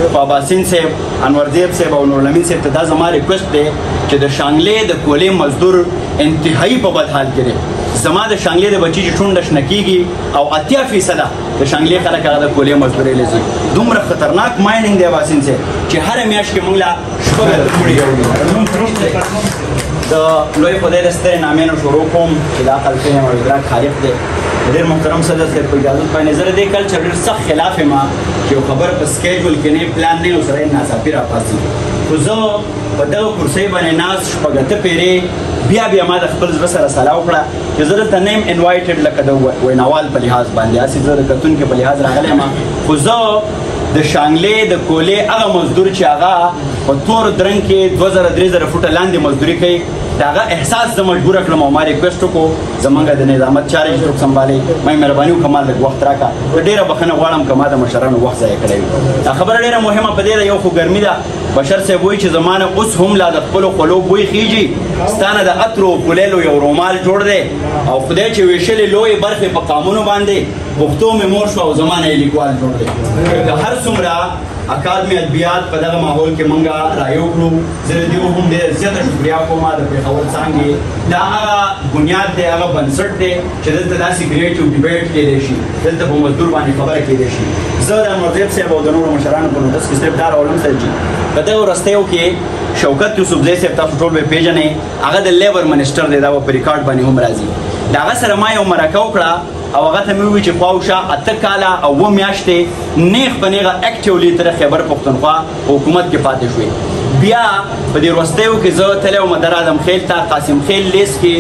باباسین صاحب، انورزیب صاحب او نورالامین صاحب ته دا زما ریکوست دی چې د شانګلې د کولې مزدور انتهایی په بد حال کې دی. زما د شانګلې د بچي چې ټونډه شنه کېږي او 80% د شانګلې خلک هغه د کولې مزدورۍ له ځي. دومره خطرناک مایننګ دی باباسین صاحب چې هره میاشت کې موږ له شپږ کوړي راوړي. د لوی خدای د سترې نامې نه شروع کوم چې دا خلفې او ادراک خالق دی. ډېر محترم صدر صاحب په اجازت باندې زه د دې کلچر ډېر سخت خلاف یم چې یو خبر په سکیجول کې نه پلان نه او سره یې ناڅاپي راپاڅي. خو زه په دغه کرسۍ باندې ناست شپږ اته پېرې بیا ما د خپل زړه سره سلا وکړه چې زه دلته نه یم انوایټډ لکه د ویناوال په لحاظ باندې هسې زه د کتونکي په لحاظ راغلی یم. خو زه د شانګلې د کولې هغه مزدور چې هغه په تور درنګ کې 2000-3000 فوټه لاندې مزدوري کوي د هغه احساس زه مجبوره کړم او ما ریکویسټ وکړو زمونږ د نظامت چارې چې څوک سمبالي ما مهرباني وکړه ما لږ وخت راکړه. ډېره بښنه غواړم که ما د مشرانو وخت ضایع کړی وي. دا خبره ډېره مهمه په دې ده یو خو ګرمي ده. بشر صاحب وایي چې زما نه اوس هم لا د خپلو خولو بوی خیږي. ستا نه د عطرو کلیلو یو رومال جوړ دی او خدای چې ویشلې لویې برخې په قامونو باندې پښتو مې مور شوه او زما نه یې لیکوال جوړ دی. د هر څومره اکادمي ادبیات په دغه ماحول کې مونږ رایو کړو. زه د دې هم ډېره زیاته شکریا کوم د پېښور څانګې. دا هغه بنیاد دی هغه بنسټ دی چې دلته داسې کریټیو ډیبیټ کیدی شي دلته په مزدور باندې خبره کیدی شي. زه د انورزیب صاحب او د نورو مشرانو په نوټس کې صرف دا راولم سر چې په دغه وروستیو کې شوکت یوسفزی صاحب تاسو ټول به پیژنئ هغه د لیبر منسټر دی دا په ریکارډ باندې هم راځي. د هغه سره ما یو مرکه وکړه او هغه ته مې وویل چې خواوشا 8 کاله او 2 میاشتې نیغ په نیغه اکټیولی تر خیبر پښتونخوا حکومت کې پاتې شوې. بیا په دې وروستیو کې زه تللی وم در اعظم خیل ته قاسم خیل لیس کې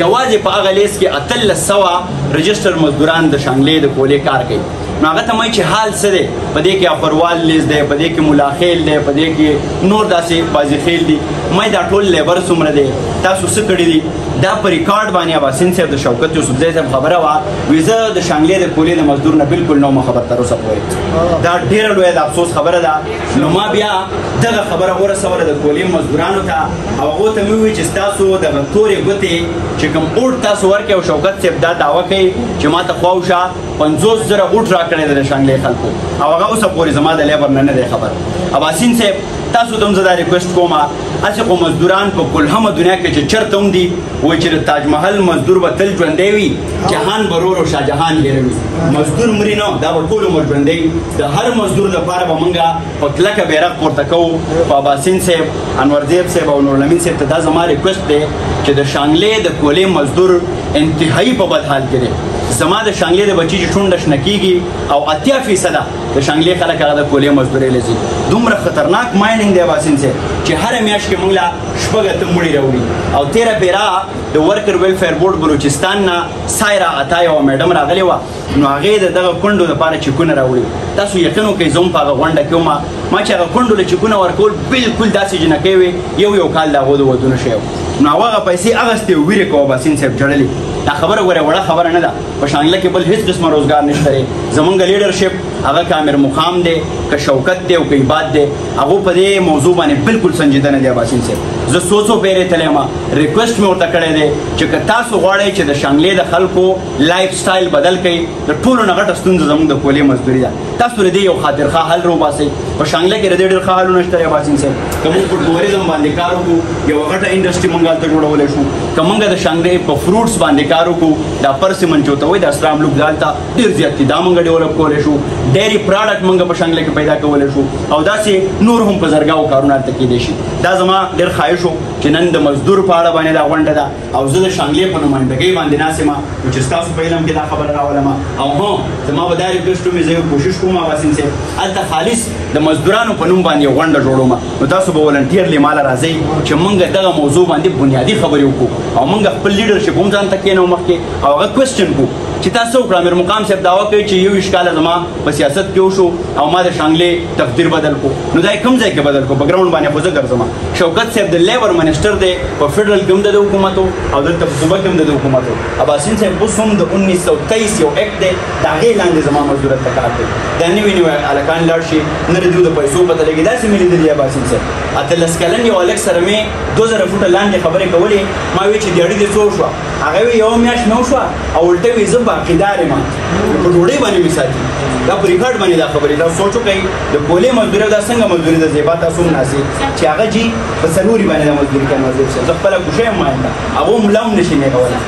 یوازې په هغه لیس کې 1800 رجسټر مزدوران د شانګلې د کولې کار کوي. نو هغه ته مایي چې حال څه دی په دې کې افروال لیس دی په دې کې ملا خیل دی په دې کې نور داسې بازي خیل دي. مایي دا ټول لیبر څومره دی تاسو څه کړي دي دا په ریکارډ باندې اباسین صاحب د شوکت یوسفزی صاحب خبره وه وایي زه د شانګلې د کولې د مزدور نه بالکل نه وم خبر تر اوسه پورې. دا ډېره لویه د افسوس خبره ده. نو ما بیا دغه خبره ورسوله د کولې مزدورانو ته او هغو ته مې وویل چې ستاسو دغه تورې ګوتې چې کوم اوټ تاسو ورکړئ او شوکت صاحب دا دعوه کوي چې ما ته خواوشا 50,000 اوټ راکړی دی د شانګلې خلکو او هغه اوسه پورې زما د لیبر نه دی خبر. اباسین صاحب تاسو ته هم زه دا ریکویسټ کوم هسې خو مزدوران په کلهمه دنیا کې چې چېرته هم دي وایي چې د تاج محل مزدور به تل ژوندی وي جهان به ورو شاه جهان هېروي. مزدور مري نه دا به ټول عمر ژوندی وي. د هر مزدور لپاره به موږ په کلکه بیرغ پورته کوو. په اباسین صاحب انورزیب صاحب او نورالامین صاحب ته دا زما ریکویسټ دی چې د شانګلې د کولې مزدور انتهایی په بد حال کې دی. زما د شانګلې د بچي چې ټونډه شنه کېږي او 80% د شانګلې خلک هغه د کولې مزدورۍ له ځي. دومره خطرناک مایننګ دی اباسین صاحب چې هره میاشت کې موږ له شپږ اته مړي راوړي. او تېره پیره د ورکر ویلفیر بورډ بلوچستان نه سایرا عطا یوه میډم راغلې وه نو هغې د دغه کونډو دپاره چکونه راوړي. تاسو یقین وکړئ زه هم په هغه غونډه کې وم ما چې هغه کونډو له چکونه ورکول بالکل داسې جنکۍ وې یو کال د هغو د ودونه شوی و. نو هغه پیسې اخیستې ویرې کوه اباسین صاحب جړلې. دا خبره ګوره وړه خبره نه ده. په شانګله کې بل هېڅ قسمه روزګار نشته دی. زمونږ لیډرشپ هغه که امیر مقام دی که شوکت دی او که عباد دی هغو په دې موضوع باندې بالکل سنجیده نه دی اباسین صاحب. زه څو پیرې تللی یم ریکویسټ مې ورته کړی دی چې که تاسو غواړئ چې د شانګلې د خلکو لایف سټایل بدل کړئ د ټولو نه غټه ستونزه زموږ د کولې مزدوري ده. تاسو د دې یو خاطرخواه حل راوباسئ. په شانګله کې د دې ډېر ښه حلونه شته دی اباسین صاحب. که موږ په ټوریزم باندې کار وکړو یوه غټه انډسټري موږ هلته جوړولی شو. که موږ د شانګلې په فروټس باندې کار وکړو دا پرسمن چې ورته وایي د اسلام لوک دالته ډېر زیات دي دا موږ ډیولپ کولی شو. ډیری پراډکټ موږ په شانګله کې پیدا کولی شو او داسې نور هم په زرګاو کارونه هلته کیدی شي. دا زما ډېر خواهش و چې نن د مزدور په اړه باندې دا غونډه ده او زه د شانګلې په نمایندګۍ باندې ناست یم چې ستاسو په علم کې دا خبره راولم. او زما به دا ریکویسټ ومې زه یو کوشش کوم اباسین صاحب هلته خالص د مزدورانو په نوم باندې یو غونډه جوړوم نو تاسو به ولنټیرلی ماله راځئ چې موږ دغه موضوع باندې بنیادي خبرې وکړو او موږ خپل لیډرشپ هم ځان ته کښېنو مخکې او هغه کوېسچن کړو چې تاسو وکړه. امیر مقام صاحب دعوه کوي چې 21 کاله زما په سیاست کې وشو او ما د شانګلې تقدیر بدل کړو. نو دا یې کوم ځای کې بدل کړو؟ په ګراونډ باندې خو زه ګرځم. شوکت صاحب د لیبر منسټر دی په فیډرل کې هم د حکومت او دلته په صوبه کې هم د حکومت. اباسین صاحب اوس هم د 1923 یو اکټ دی د هغې لاندې زما مزدورت ته کار کوي. دا نوي هلکان لاړ شي نه د دوی د پیسو پته لګي. داسې مې لیدلي اباسین صاحب 18 کلن یو هلک سره مې 2000 فوټه لاندې خبرې کولې. ما وایي چې دیاړي دې څو شوه؟ هغه وایي یوه میاشت نه وشوه او الټه وایي زه باقیدار یم په ډوډۍ باندې مې ساتي. دا په ریکارډ باندې دا خبرې دا سوچ وکړئ د کولې مزدوري دا څنګه مزدوري د زیبا تاسو هم ناسي چې هغه جي په څلوري باندې د مزدوري کوي نظر شه زه خپله ګوشه یم وایم هغه هم لا هم نشي نیغولی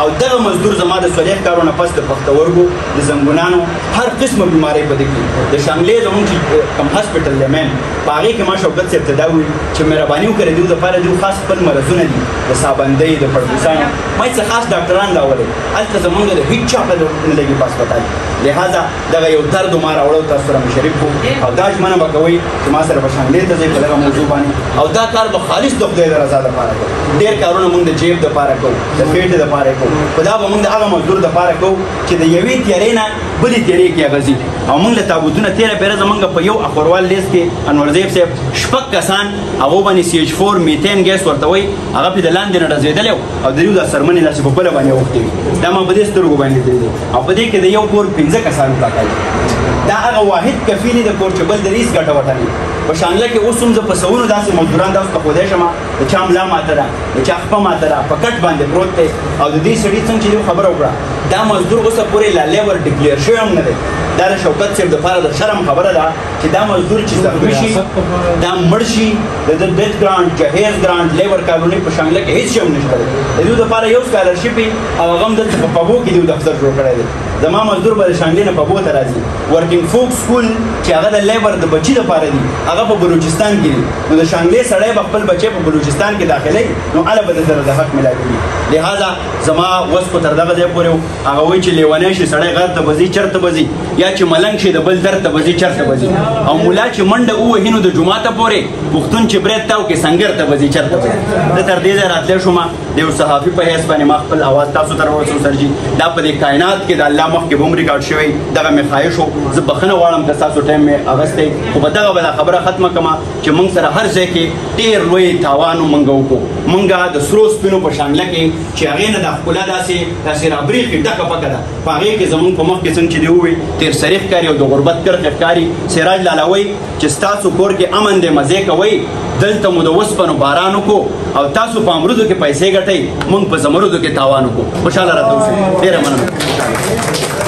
او دغه مزدور زما د څلېښت کارونه پس د پښتورګو د زنګونانو هر قسمه بیمارۍ په دې کې د شانګلې زموږ چې کوم هاسپټل دی مین په هغې کې ما شوکت صاحب ته دا وویل چې مهرباني وکړئ دوی دپاره دوی خاص خپل مرضونه دي د سابندۍ د پړپوسانو ما یې څه خاص ډاکټران راولئ هلته زموږ د هېڅ چا په نه لګي په هسپتال لهذا دغه یو درد ما راوړو تاسو سره مې شریک کړو او دا ژمنه به کوئ چې ما سره به شانګلې ته ځئ په دغه موضوع باندې او دا کار به خالص د خدای د رضا دپاره کوو ډېر کارونه مونږ د جیب دپاره کوو د خېټې دپاره کوو خو دا به مونږ د هغه مزدور دپاره کوو چې د یوې تیارې نه بلې تیارې کې هغه ځي او مونږ له تابوتونه تېره پیره زمونږ په یو اخوروال لیست کې انورزیب صاحب شپږ کسان هغو باندې CH4 میتین ګیس ورته وایي هغه پې د لاندې نه ډزېدلی او د دوی دا څرمنې داسې په بله باندې اوښتې وي دا ما په دې سترګو باندې لیدلی دی او په دې کې د یو کور 15 کسانو ټاکلي دا هغه واحد کفیل دی د کور چې بل د هېڅ ګټه ورته نه په شانګله کې اوس هم زه په سوونو داسې مزدوران داسې ته ښودی شم د چا ملا ماته ده د چا خپه ماته ده په کټ باندې پروت دی او د دې سړي څنګه چې خبره وکړه دا مزدور اوسه پورې لا لیبر ډیکلیر شوی هم نه دی دا د شوکت صاحب دپاره د شرم خبره ده چې دا مزدور چې زخمي شي دا مړ شي د ډیث ګرانټ جهیز ګرانټ لیبر کالوني په شانګله کې هېڅ شی هم نشته دی د دوی دپاره یو سکالرشپ وي او هغه هم دلته په پبو کې دوی دفتر جوړ کړی دی زما مزدور به د شانګلې نه پبو ته راځي ورکینګ فوک سکول چې هغه د لیبر د بچي دپاره دي هغه په بلوچستان کې دي نو د شانګلې سړی به خپل بچی په بلوچستان کې داخلوي نو هله به د سره د حق ملاوي لهذا زما وس خو تر دغه ځای پورې هغه وایي چې لیونی شي سړی غر ته به ځي چېرته به ځي یا چې ملنګ شي د بل در ته به ځي چېرته به ځي او ملا چې منډه ووهي نو د جوماته پورې پښتون چې برید تاو کې سنګر ته به ځي چېرته به ځي زه تر دې ځای راتلی شوم د یو صحافي په حیث باندې ما خپل اواز تاسو ته راورسوم سرجي دا په دې کائنات کې د الله مخکې به هم ریکارډ شوی دغه مې خواهش و زه بخښنه غواړم که ستاسو ټایم مې اغستی خو په دغه به دا خبره ختمه کړمه چې موږ سره هر ځای کې ډېر لوی تاوان موږ وکړو موږ د سرو سپینو په شانګله کې چې هغې نه دا ښکلا داسې رابرېښي ډکه پکه ده په هغې کې زموږ په مخ کې څنګه چې دی ووایي تیر سریح ښکاري او د غربت کرښې ښکاري سراج لاله وایي چې ستاسو کور کې امن دی مزې کوئ دلته مو د وسپنو باران وکړو او تاسو په امرودو کې پیسې ګټئ موږ په زمرودو کې تاوان وکړو خوشحاله راته اوسئ ډېره مننه